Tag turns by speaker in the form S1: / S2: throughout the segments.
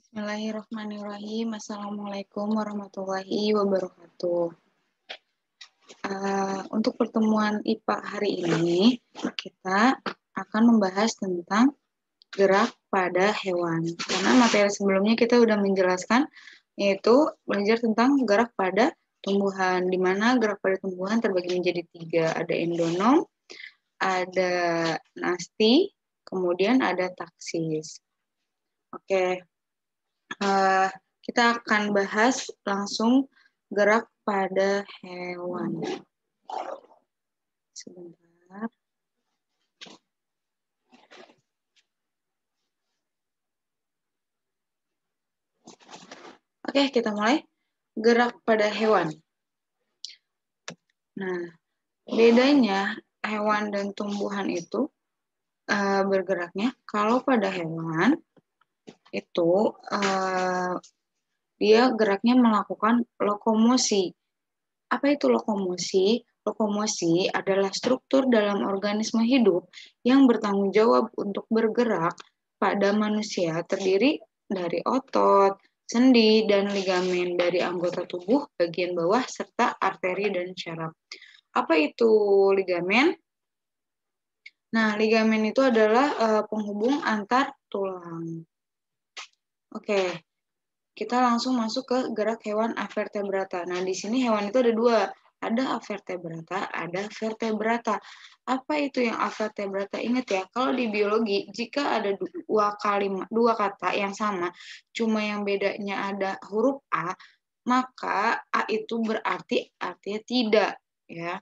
S1: Bismillahirrahmanirrahim. Assalamualaikum warahmatullahi wabarakatuh. Untuk pertemuan IPA hari ini, kita akan membahas tentang gerak pada hewan. Karena materi sebelumnya kita sudah menjelaskan, yaitu belajar tentang gerak pada tumbuhan, di mana gerak pada tumbuhan terbagi menjadi 3. Ada endonom, ada nasti, kemudian ada taksis. Oke. Kita akan bahas langsung gerak pada hewan. Sebentar. Oke, kita mulai. Gerak pada hewan. Nah, bedanya hewan dan tumbuhan itu bergeraknya. Kalau pada hewan itu dia geraknya melakukan lokomosi. Apa itu lokomosi? Lokomosi adalah struktur dalam organisme hidup yang bertanggung jawab untuk bergerak. Pada manusia terdiri dari otot, sendi, dan ligamen dari anggota tubuh bagian bawah serta arteri dan syaraf. Apa itu ligamen? Nah, ligamen itu adalah penghubung antar tulang. Oke. Kita langsung masuk ke gerak hewan avertebrata. Nah, di sini hewan itu ada 2. Ada avertebrata, ada vertebrata. Apa itu yang avertebrata? Ingat ya, kalau di biologi, jika ada dua kata yang sama, cuma yang bedanya ada huruf A, maka A itu berarti artinya tidak, ya.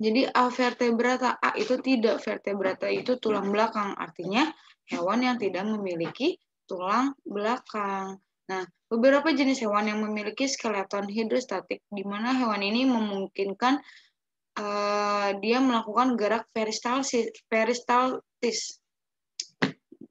S1: Jadi avertebrata, A itu tidak, vertebrata itu tulang belakang, artinya hewan yang tidak memiliki tulang belakang. Nah, beberapa jenis hewan yang memiliki skeleton hidrostatik, di mana hewan ini memungkinkan dia melakukan gerak peristaltis.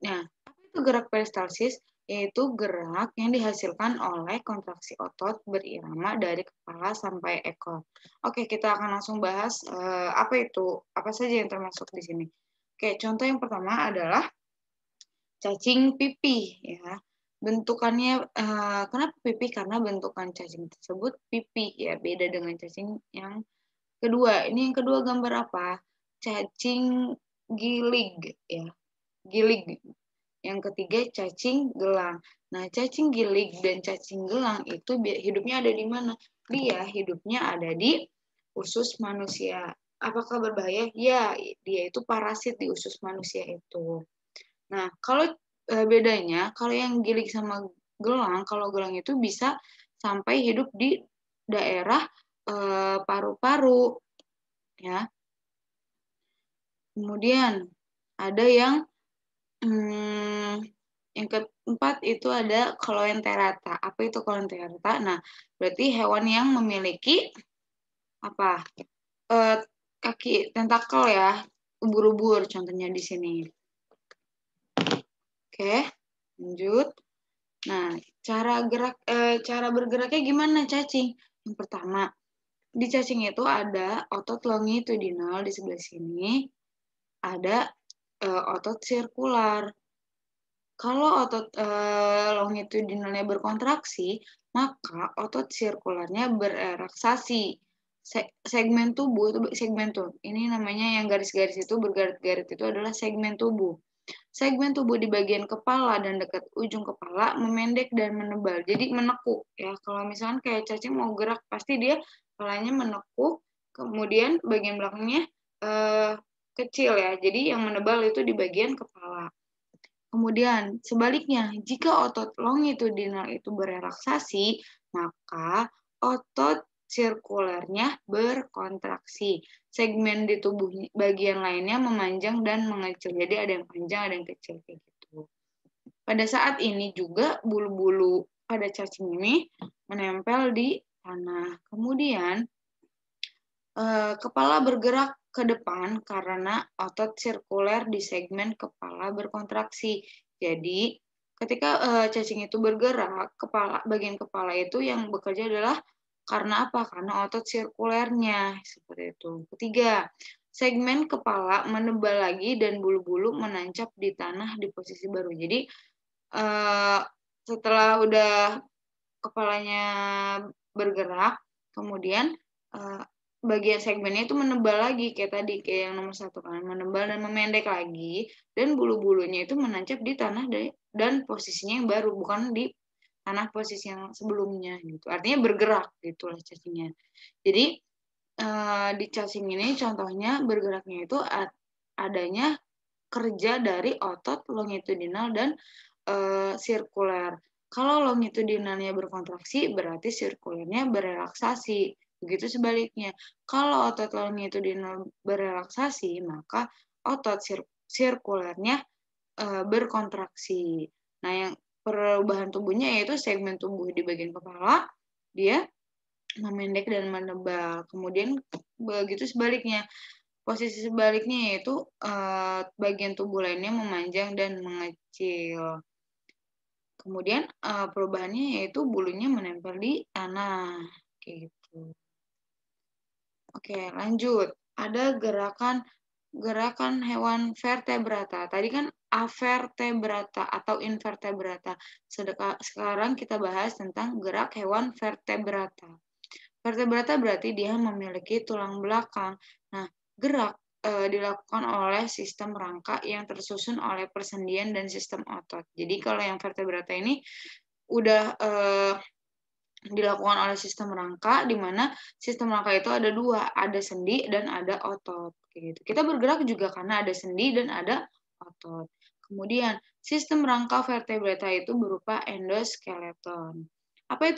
S1: Nah, apa itu gerak peristalsis? Yaitu gerak yang dihasilkan oleh kontraksi otot berirama dari kepala sampai ekor. Oke, kita akan langsung bahas apa saja yang termasuk di sini. Oke, contoh yang pertama adalah cacing pipih, ya. Bentukannya, kenapa pipih? Karena bentukan cacing tersebut pipih, ya, beda dengan cacing yang kedua. Ini yang kedua gambar apa? Cacing gilig, ya, gilig. Yang ketiga cacing gelang. Nah, cacing gilig dan cacing gelang itu hidupnya ada di mana? Dia hidupnya ada di usus manusia. Apakah berbahaya? Ya, dia itu parasit di usus manusia itu. Nah, kalau bedanya, kalau yang gilig sama gelang, kalau gelang itu bisa sampai hidup di daerah paru-paru, ya. Kemudian ada yang keempat itu ada Coelenterata. Apa itu Coelenterata? Nah, berarti hewan yang memiliki apa? Kaki tentakel, ya, ubur-ubur contohnya di sini. Oke, lanjut. Nah, cara bergeraknya gimana cacing? Yang pertama, di cacing itu ada otot longitudinal di sebelah sini, ada otot sirkular. Kalau otot longitudinalnya berkontraksi, maka otot sirkularnya berelaksasi. Segmen tubuh itu ini namanya yang garis-garis itu bergaris-garis itu adalah segmen tubuh. Segmen tubuh di bagian kepala dan dekat ujung kepala memendek dan menebal. Jadi menekuk, ya. Kalau misalkan kayak cacing mau gerak, pasti dia kepalanya menekuk, kemudian bagian belakangnya kecil, ya. Jadi yang menebal itu di bagian kepala. Kemudian sebaliknya, jika otot longitudinal itu berelaksasi, maka otot sirkulernya berkontraksi. Segmen di tubuh bagian lainnya memanjang dan mengecil. Jadi ada yang panjang, ada yang kecil, kayak gitu. Pada saat ini juga bulu-bulu pada cacing ini menempel di tanah. Kemudian kepala bergerak ke depan karena otot sirkuler di segmen kepala berkontraksi. Jadi, ketika cacing itu bergerak, bagian kepala itu yang bekerja adalah karena apa? Karena otot sirkulernya, seperti itu. Ketiga, segmen kepala menebal lagi dan bulu-bulu menancap di tanah di posisi baru. Jadi, setelah udah kepalanya bergerak, kemudian bagian segmennya itu menebal lagi kayak tadi, kayak yang nomor 1 kan, menebal dan memendek lagi, dan bulu-bulunya itu menancap di tanah dan posisinya yang baru, bukan di tanah posisi yang sebelumnya gitu. Artinya bergerak gitulah cacingnya. Jadi di cacing ini contohnya bergeraknya itu adanya kerja dari otot longitudinal dan sirkuler. Kalau longitudinalnya berkontraksi, berarti sirkulernya berelaksasi. Begitu sebaliknya. Kalau otot longitudinal berelaksasi, maka otot sirkulernya berkontraksi. Nah, yang perubahan tubuhnya yaitu segmen tubuh di bagian kepala, dia memendek dan menebal. Kemudian begitu sebaliknya. Posisi sebaliknya yaitu bagian tubuh lainnya memanjang dan mengecil. Kemudian perubahannya yaitu bulunya menempel di tanah, kayak gitu. Oke, lanjut. Ada gerakan hewan vertebrata. Tadi kan avertebrata atau invertebrata. Sekarang kita bahas tentang gerak hewan vertebrata. Vertebrata berarti dia memiliki tulang belakang. Nah, gerak dilakukan oleh sistem rangka yang tersusun oleh persendian dan sistem otot. Jadi kalau yang vertebrata ini udah dilakukan oleh sistem rangka, di mana sistem rangka itu ada 2, ada sendi dan ada otot. Gitu. Kita bergerak juga karena ada sendi dan ada otot. Kemudian sistem rangka vertebrata itu berupa endoskeleton. Apa itu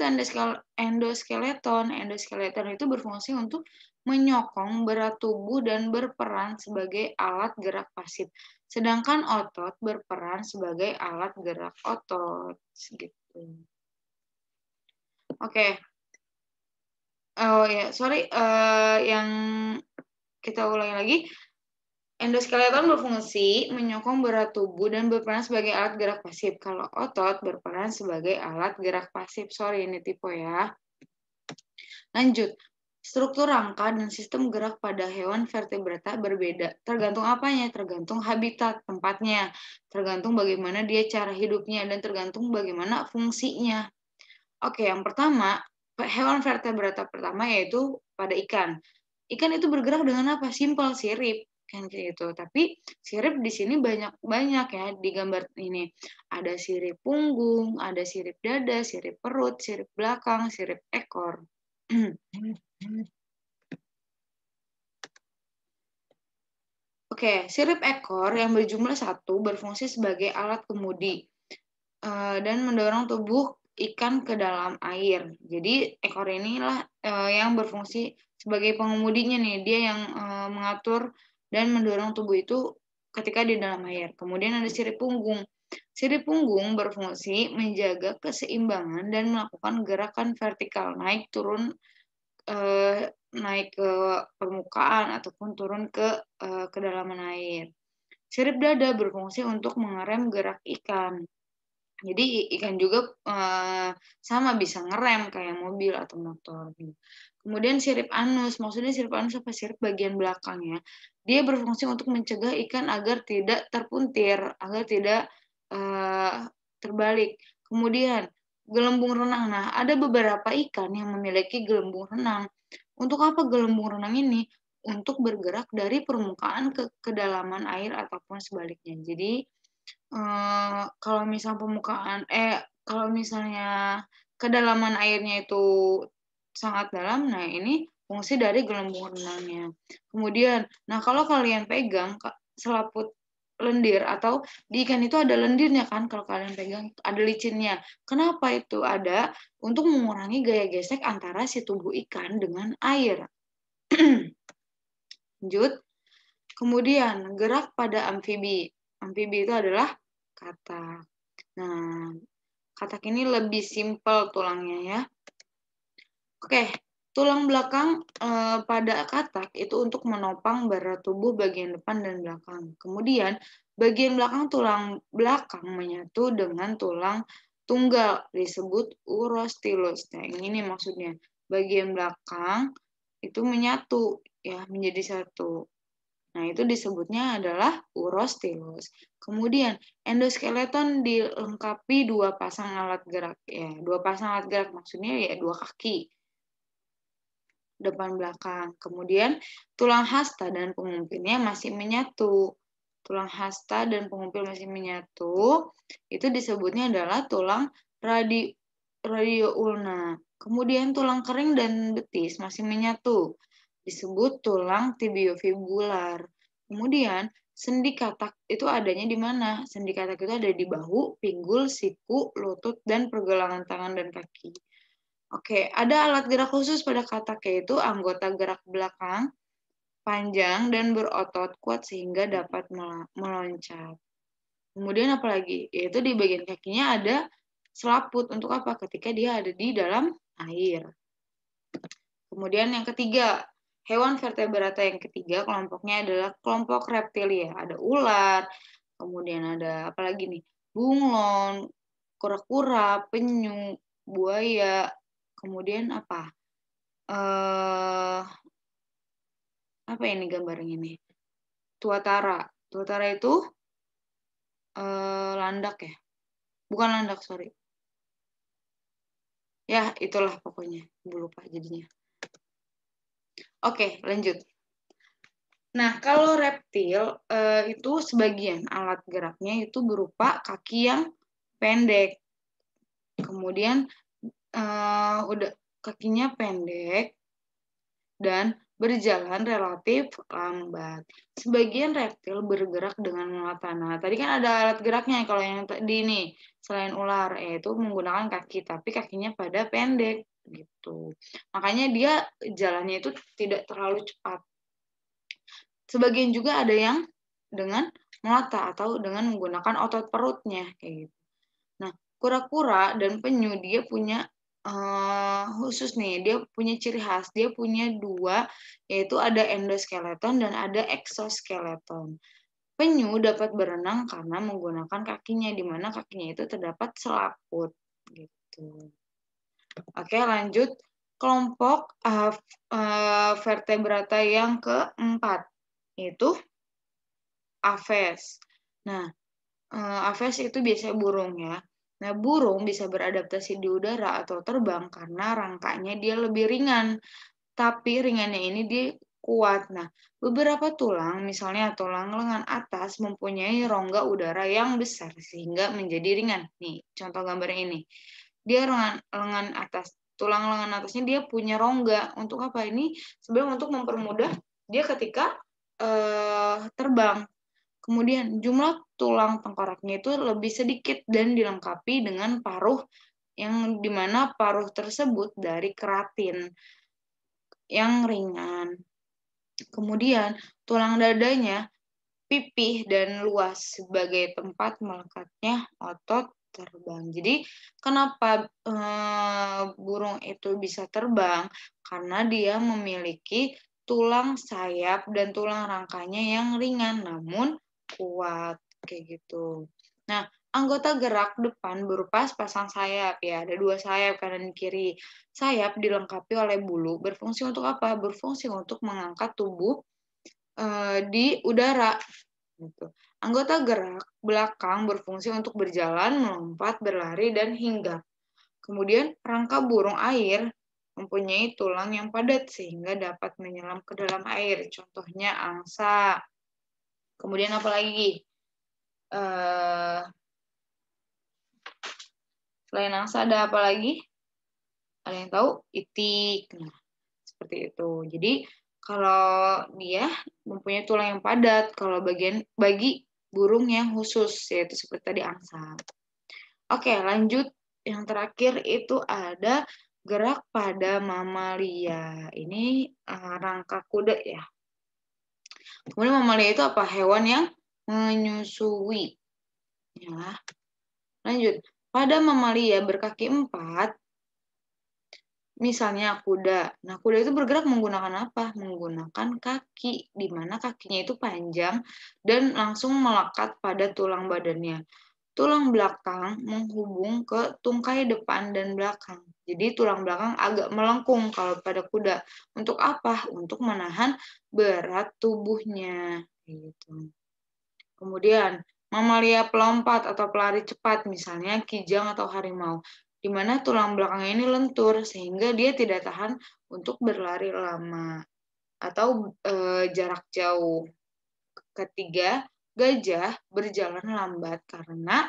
S1: endoskeleton? Endoskeleton itu berfungsi untuk menyokong berat tubuh dan berperan sebagai alat gerak pasif. Sedangkan otot berperan sebagai alat gerak otot. Gitu. Oke. Oh ya, sorry. Yang kita ulangi lagi. Endoskeleton berfungsi menyokong berat tubuh dan berperan sebagai alat gerak pasif. Kalau otot berperan sebagai alat gerak pasif. Sorry, ini tipe ya. Lanjut. Struktur rangka dan sistem gerak pada hewan vertebrata berbeda. Tergantung apanya? Tergantung habitat tempatnya. Tergantung bagaimana dia cara hidupnya dan tergantung bagaimana fungsinya. Oke, yang pertama, hewan vertebrata pertama yaitu pada ikan. Ikan itu bergerak dengan apa? Simpel, sirip kan kayak gitu. Tapi sirip di sini banyak ya di gambar ini. Ada sirip punggung, ada sirip dada, sirip perut, sirip belakang, sirip ekor. Oke, sirip ekor yang berjumlah 1 berfungsi sebagai alat kemudi dan mendorong tubuh ikan ke dalam air. Jadi ekor inilah yang berfungsi sebagai pengemudinya nih, dia yang mengatur dan mendorong tubuh itu ketika di dalam air. Kemudian ada sirip punggung. Sirip punggung berfungsi menjaga keseimbangan dan melakukan gerakan vertikal naik turun naik ke permukaan ataupun turun ke kedalaman air. Sirip dada berfungsi untuk mengerem gerak ikan. Jadi ikan juga sama bisa ngerem kayak mobil atau motor. Kemudian sirip anus, maksudnya sirip anus apa? Sirip bagian belakang ya. Dia berfungsi untuk mencegah ikan agar tidak terpuntir, agar tidak terbalik. Kemudian gelembung renang. Nah, ada beberapa ikan yang memiliki gelembung renang. Untuk apa gelembung renang ini? Untuk bergerak dari permukaan ke kedalaman air ataupun sebaliknya. Jadi kalau misalnya kedalaman airnya itu sangat dalam, nah ini fungsi dari gelembung renangnya. Kemudian, nah kalau kalian pegang selaput lendir atau di ikan itu ada lendirnya kan, kalau kalian pegang ada licinnya. Kenapa itu ada? Untuk mengurangi gaya gesek antara si tubuh ikan dengan air. Lanjut. Kemudian, gerak pada amfibi. Amfibi itu adalah katak. Nah, katak ini lebih simpel tulangnya ya. Oke, tulang belakang pada katak itu untuk menopang berat tubuh bagian depan dan belakang. Kemudian, bagian belakang tulang belakang menyatu dengan tulang tunggal disebut urostylus. Nah, ini maksudnya. Bagian belakang itu menyatu ya menjadi satu. Nah, itu disebutnya adalah urostilus. Kemudian endoskeleton dilengkapi dua pasang alat gerak. Ya, dua pasang alat gerak maksudnya ya dua kaki depan belakang. Kemudian tulang hasta dan pengumpilnya masih menyatu. Tulang hasta dan pengumpil masih menyatu. Itu disebutnya adalah tulang radio ulna. Kemudian tulang kering dan betis masih menyatu, disebut tulang tibiofibular. Kemudian sendi katak itu adanya di mana? Sendi katak itu ada di bahu, pinggul, siku, lutut, dan pergelangan tangan dan kaki. Oke, ada alat gerak khusus pada katak, yaitu anggota gerak belakang panjang dan berotot kuat sehingga dapat meloncat. Kemudian apalagi? Yaitu di bagian kakinya ada selaput. Untuk apa? Ketika dia ada di dalam air. Kemudian yang ketiga, hewan vertebrata yang ketiga kelompoknya adalah kelompok reptilia. Ada ular, kemudian ada apa lagi nih? Bunglon, kura-kura, penyu, buaya, kemudian apa? Apa ini gambarnya ini? Tuatara. Tuatara itu landak ya? Bukan landak, sorry. Ya, itulah pokoknya. Lupa jadinya. Oke, lanjut. Nah, kalau reptil itu sebagian alat geraknya itu berupa kaki yang pendek. Kemudian udah kakinya pendek dan berjalan relatif lambat. Sebagian reptil bergerak dengan mengolah tanah. Tadi kan ada alat geraknya kalau yang tadi nih, selain ular, yaitu menggunakan kaki, tapi kakinya pada pendek gitu. Makanya dia jalannya itu tidak terlalu cepat. Sebagian juga ada yang dengan melata atau dengan menggunakan otot perutnya kayak gitu. Nah, kura-kura dan penyu dia punya khusus nih, dia punya ciri khas, dia punya dua, yaitu ada endoskeleton dan ada exoskeleton. Penyu dapat berenang karena menggunakan kakinya, di mana kakinya itu terdapat selaput gitu. Oke, lanjut kelompok vertebrata yang keempat, yaitu aves. Nah, aves itu biasanya burung ya. Nah, burung bisa beradaptasi di udara atau terbang karena rangkanya dia lebih ringan. Tapi ringannya ini dia kuat. Nah, beberapa tulang, misalnya tulang lengan atas, mempunyai rongga udara yang besar sehingga menjadi ringan. Nih, contoh gambarnya ini. Dia lengan atas, tulang lengan atasnya dia punya rongga. Untuk apa ini? Sebenarnya untuk mempermudah dia ketika terbang. Kemudian jumlah tulang tengkoraknya itu lebih sedikit dan dilengkapi dengan paruh yang dimana paruh tersebut dari keratin yang ringan. Kemudian tulang dadanya pipih dan luas sebagai tempat melekatnya otot terbang. Jadi kenapa burung itu bisa terbang? Karena dia memiliki tulang sayap dan tulang rangkanya yang ringan namun kuat kayak gitu. Nah, anggota gerak depan berupa sepasang sayap ya, ada dua sayap kanan kiri. Sayap dilengkapi oleh bulu, berfungsi untuk apa? Berfungsi untuk mengangkat tubuh di udara. Gitu. Anggota gerak belakang berfungsi untuk berjalan, melompat, berlari, dan hinggap. Kemudian rangka burung air mempunyai tulang yang padat sehingga dapat menyelam ke dalam air. Contohnya angsa. Kemudian apa lagi? Selain angsa ada apa lagi? Ada yang tahu? Itik. Nah, seperti itu. Jadi kalau dia mempunyai tulang yang padat, kalau bagi burung yang khusus, yaitu seperti tadi angsa. Oke, lanjut. Yang terakhir itu ada gerak pada mamalia. Ini rangka kuda ya. Kemudian mamalia itu apa? Hewan yang menyusui. Ya. Lanjut. Pada mamalia berkaki 4, misalnya kuda. Nah, kuda itu bergerak menggunakan apa? Menggunakan kaki, di mana kakinya itu panjang dan langsung melekat pada tulang badannya. tulang belakang menghubung ke tungkai depan dan belakang. Jadi tulang belakang agak melengkung kalau pada kuda. Untuk apa? Untuk menahan berat tubuhnya. Gitu. Kemudian, mamalia pelompat atau pelari cepat, misalnya kijang atau harimau, di mana tulang belakangnya ini lentur sehingga dia tidak tahan untuk berlari lama atau jarak jauh. Ketiga, gajah berjalan lambat karena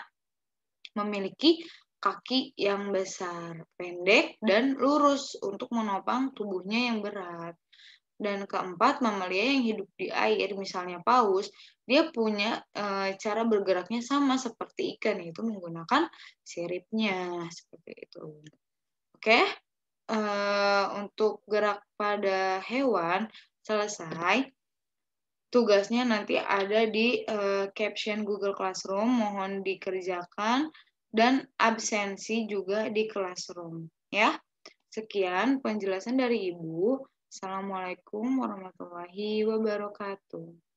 S1: memiliki kaki yang besar, pendek, dan lurus untuk menopang tubuhnya yang berat. Dan keempat, mamalia yang hidup di air, misalnya paus, dia punya cara bergeraknya sama seperti ikan, yaitu menggunakan siripnya, seperti itu. Oke, untuk gerak pada hewan selesai. Tugasnya nanti ada di caption Google Classroom, mohon dikerjakan, dan absensi juga di Classroom. Ya, sekian penjelasan dari Ibu. Assalamualaikum warahmatullahi wabarakatuh.